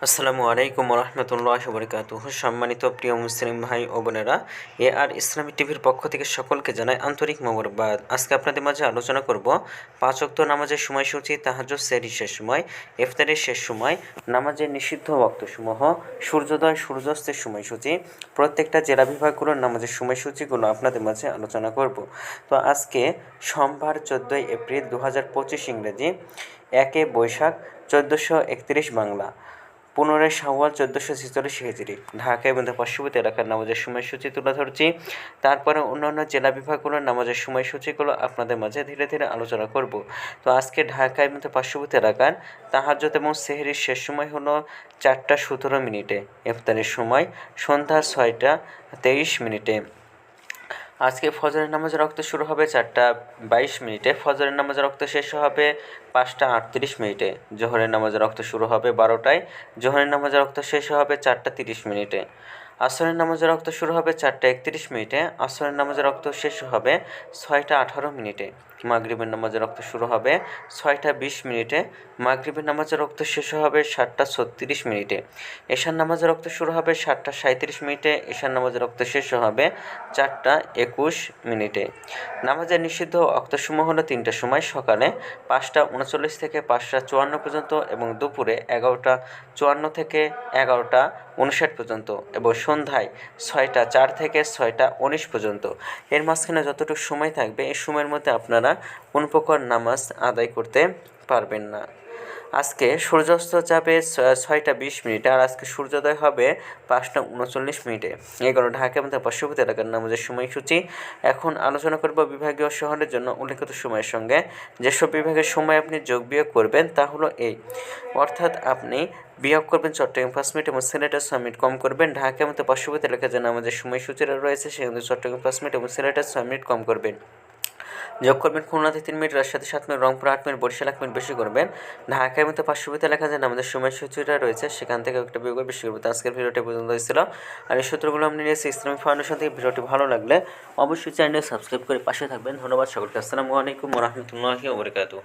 আসসালামু আলাইকুম রহমতুল্লাহ বরকাতুহ। সম্মানিত প্রিয় মুসলিম ভাই ও বোনেরা, আর ইসলামী টিভির পক্ষ থেকে সকলকে জানাই আন্তরিক মোবারকবাদ। আজকে আপনাদের মাঝে আলোচনা করব 5 ওয়াক্ত নামাজের সময়সূচি, তাহাজ্জুদ সেহরির শেষ সময়, ইফতারের শেষ সময়, নামাজের নিষিদ্ধ ওয়াক্তসমূহ, সূর্যোদয় সূর্যাস্তের সময়সূচি, প্রত্যেকটা জেলা বিভাগগুলোর নামাজের সময়সূচিগুলো আপনাদের মাঝে আলোচনা করব। তো আজকে সোমবার 14 এপ্রিল 2025 ইংরেজি, 1 বৈশাখ 1431 বাংলা, 15 শাওয়াল 1446 হিজরি, ঢাকা এবং পার্শ্ববর্তী এলাকার নামাজের সময়সূচি তুলে ধরছি। তারপরে অন্যান্য জেলা বিভাগগুলোর নামাজের সময়সূচিগুলো আপনাদের মাঝে ধীরে ধীরে আলোচনা করব। তো আজকে ঢাকা এবং পার্শ্ববর্তী এলাকার তাহাজ্জুদ এবং সেহরির শেষ সময় হলো 4টা 17 মিনিটে, ইফতারের সময় সন্ধ্যা 6টা 23 মিনিটে। আজকে ফজরের নামাজের রক্ত শুরু হবে 4টা 22 মিনিটে, ফজরের নামাজের রক্ত শেষ হবে 5টা 38 মিনিটে, জোহরের নামাজের রক্ত শুরু হবে 12টায়, জোহরের নামাজের রক্ত শেষ হবে 4টা 30 মিনিটে। আসরের নামাজের রক্ত শুরু হবে 4টা 31 মিনিটে, আসরের নামাজের রক্ত শেষ হবে 6টা 18 মিনিটে। মাগরিবের নামাজের রক্ত শুরু হবে 6টা 20 মিনিটে, মাগরিবের নামাজের রক্ত শেষ হবে 7টা 36 মিনিটে। এশার নামাজের রক্ত শুরু হবে 7টা 37 মিনিটে, এশার নামাজের রক্ত শেষ হবে 4টা 21 মিনিটে। নামাজের নিষিদ্ধ অক্তসমূহ হলো 3টার সময়, সকালে 5টা 39 থেকে 5টা 54 পর্যন্ত, এবং দুপুরে 11টা 54 থেকে 11টা 59 পর্যন্ত, এবং সন্ধ্যায় 6টা 4 থেকে 6টা 19 পর্যন্ত। এর মাঝখানে যতটুকু সময় থাকবে এই সময়ের মধ্যে আপনারা কোনো প্রকার নামাজ আদায় করতে পারবেন না। আজকে সূর্যাস্ত যাবে 6টা 20 মিনিটে, আর আজকে সূর্যোদয় হবে 5টা 39 মিনিটে। এগুলো ঢাকা এবং পার্শ্ববর্তী এলাকার নামাজের সময়সূচি। এখন আলোচনা করব বিভাগীয় শহরের জন্য উল্লেখিত সময়ের সঙ্গে। যেসব বিভাগের সময় আপনি যোগ বিয়োগ করবেন তা হলো এই, অর্থাৎ আপনি বিয়োগ করবেন চট্টগ্রাম 5 মিনিট এবং সিলেটের 6 মিনিট কম করবেন। ঢাকা এবং পার্শ্ববর্তী এলাকায় যে নামাজের সময়সূচিটা রয়েছে সেখানে চট্টগ্রাম 5 মিনিট এবং সিলেটের 6 মিনিট কম করবেন। যোগ করবেন খুলনাতে 3 মিনিট, রাজশাহীতে 7 minute, Rangpur 8 minute, Barisal 1 minute বেশি করবেন। ঢাকার মতো পার্শ্ববর্তী এলাকায় যে আমাদের সময়সূচিটা রয়েছে সেখান থেকে একটা বিয়োগ বেশি করবে। তো আজকের ভিডিওটি পর্যন্ত হয়েছিল, আর এই সূত্রগুলো আমি নিয়েছি ইসলামী ফাউন্ডেশন থেকে। ভিডিওটি ভালো লাগলে অবশ্যই চ্যানেলটি সাবস্ক্রাইব করে পাশে থাকবেন। ধন্যবাদ সকলকে। আসসালামু আলাইকুম ওয়া রাহমাতুল্লাহি ওয়া বারাকাতুহু।